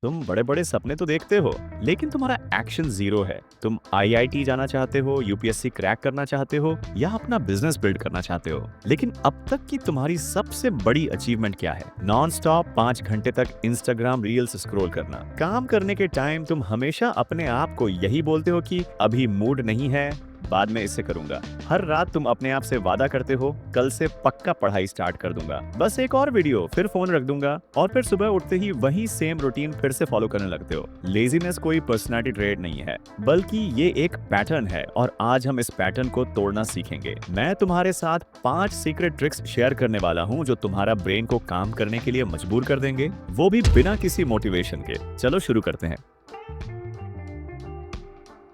तुम बड़े बड़े सपने तो देखते हो, लेकिन तुम्हारा एक्शन जीरो है। तुम आईआईटी जाना चाहते हो, यूपीएससी क्रैक करना चाहते हो या अपना बिजनेस बिल्ड करना चाहते हो, लेकिन अब तक की तुम्हारी सबसे बड़ी अचीवमेंट क्या है? नॉन स्टॉप 5 घंटे तक इंस्टाग्राम रील्स स्क्रॉल करना। काम करने के टाइम तुम हमेशा अपने आप को यही बोलते हो कि अभी मूड नहीं है, बाद में इससे करूंगा। हर रात तुम अपने आप से वादा करते हो, कल से पक्का पढ़ाई स्टार्ट कर दूंगा, बस एक और वीडियो फिर फोन रख दूंगा, और फिर सुबह उठते ही वही सेम रूटीन फिर से फॉलो करने लगते हो। लेजीनेस कोई पर्सनालिटी ट्रेट नहीं है, बल्कि ये एक पैटर्न है, और आज हम इस पैटर्न को तोड़ना सीखेंगे। मैं तुम्हारे साथ 5 सीक्रेट ट्रिक्स शेयर करने वाला हूँ जो तुम्हारा ब्रेन को काम करने के लिए मजबूर कर देंगे, वो भी बिना किसी मोटिवेशन के। चलो शुरू करते हैं।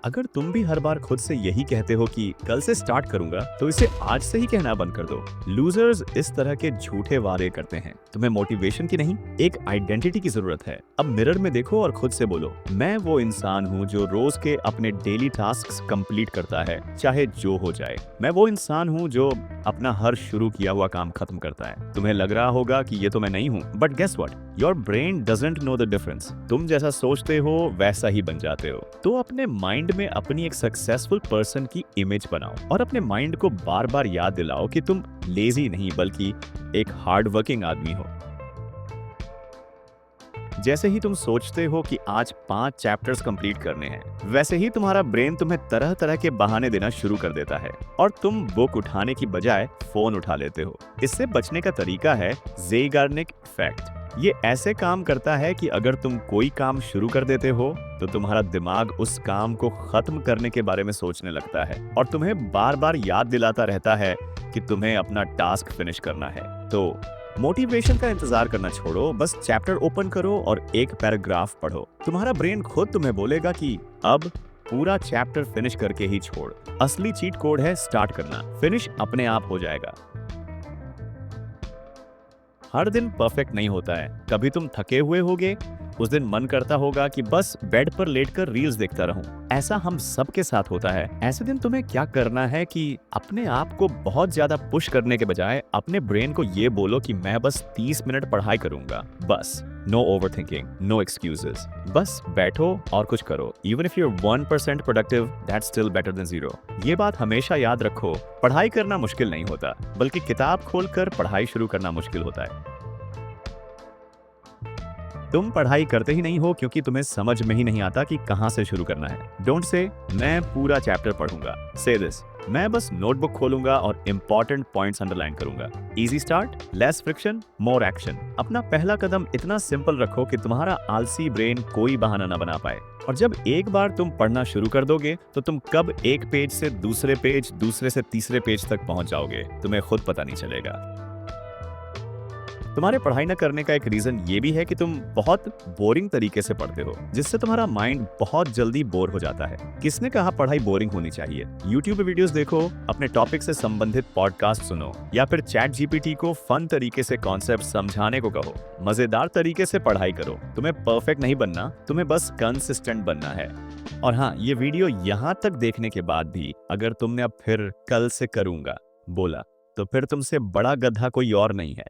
अगर तुम भी हर बार खुद से यही कहते हो कि कल से स्टार्ट करूंगा, तो इसे आज से ही कहना बंद कर दो। लूजर्स इस तरह के झूठे वादे करते हैं। तुम्हें मोटिवेशन की नहीं, एक आइडेंटिटी की जरूरत है। अब मिरर में देखो और खुद से बोलो, मैं वो इंसान हूँ जो रोज के अपने डेली टास्क कंप्लीट करता है, चाहे जो हो जाए। मैं वो इंसान हूँ जो अपना हर शुरू किया हुआ काम खत्म करता है। तुम्हें लग रहा होगा कि ये तो मैं नहीं हूँ, but guess what, your brain doesn't know the difference. तुम जैसा सोचते हो वैसा ही बन जाते हो। तो अपने माइंड में अपनी एक सक्सेसफुल पर्सन की इमेज बनाओ, और अपने माइंड को बार बार याद दिलाओ कि तुम लेजी नहीं बल्कि एक हार्ड वर्किंग आदमी हो। जैसे ही तुम सोचते हो कि आज 5 चैप्टर्स कंप्लीट करने हैं, वैसे ही तुम्हारा ब्रेन तुम्हें तरह तरह के बहाने देना शुरू कर देता है, और तुम बुक उठाने की बजाय फोन उठा लेते हो। इससे बचने का तरीका है ज़ेगार्निक इफेक्ट। ये ऐसे काम करता है कि अगर तुम कोई काम शुरू कर देते हो, तो तुम्हारा दिमाग उस काम को खत्म करने के बारे में सोचने लगता है, और तुम्हें बार बार याद दिलाता रहता है कि तुम्हें अपना टास्क फिनिश करना है। तो मोटिवेशन का इंतजार करना छोड़ो, बस चैप्टर ओपन करो और एक पैराग्राफ पढ़ो। तुम्हारा ब्रेन खुद तुम्हें बोलेगा कि अब पूरा चैप्टर फिनिश करके ही छोड़। असली चीट कोड है स्टार्ट करना, फिनिश अपने आप हो जाएगा। हर दिन परफेक्ट नहीं होता है। कभी तुम थके हुए होगे, उस दिन मन करता होगा कि बस बेड पर लेटकर रील्स देखता रहूं। ऐसा हम सबके साथ होता है। ऐसे दिन तुम्हें क्या करना है कि अपने आप को बहुत ज्यादा पुश करने के बजाय अपने ब्रेन को ये बोलो कि मैं बस 30 मिनट पढ़ाई करूंगा, बस। No overthinking, no excuses. बस बैठो और कुछ करो। Even if you are 1% productive, that's still better than zero. ये बात हमेशा याद रखो, पढ़ाई करना मुश्किल नहीं होता, बल्कि किताब खोलकर पढ़ाई शुरू करना मुश्किल होता है। तुम पढ़ाई करते ही नहीं हो क्योंकि तुम्हें समझ में ही नहीं आता कि कहां से शुरू करना है। डोंट से मैं पूरा चैप्टर पढ़ूंगा, से दिस, मैं बस नोटबुक खोलूंगा और इंपॉर्टेंट पॉइंट्स अंडरलाइन करूंगा। Easy start, less friction, more action. अपना पहला कदम इतना सिंपल रखो कि तुम्हारा आलसी ब्रेन कोई बहाना ना बना पाए। और जब एक बार तुम पढ़ना शुरू कर दोगे, तो तुम कब एक पेज से दूसरे पेज, दूसरे से तीसरे पेज तक पहुंच जाओगे, तुम्हें खुद पता नहीं चलेगा। तुम्हारे पढ़ाई न करने का एक रीजन ये भी है कि तुम बहुत बोरिंग तरीके से पढ़ते हो, जिससे तुम्हारा माइंड बहुत जल्दी बोर हो जाता है। किसने कहा पढ़ाई बोरिंग होनी चाहिए? YouTube पे वीडियोस देखो, अपने टॉपिक से संबंधित पॉडकास्ट सुनो, या फिर चैट जीपीटी को फन तरीके से कॉन्सेप्ट समझाने को कहो। मजेदार तरीके से पढ़ाई करो। तुम्हें परफेक्ट नहीं बनना, तुम्हें बस कंसिस्टेंट बनना है। और हाँ, ये वीडियो यहाँ तक देखने के बाद भी अगर तुमने अब फिर कल से करूंगा बोला, तो फिर तुमसे बड़ा गधा कोई और नहीं है।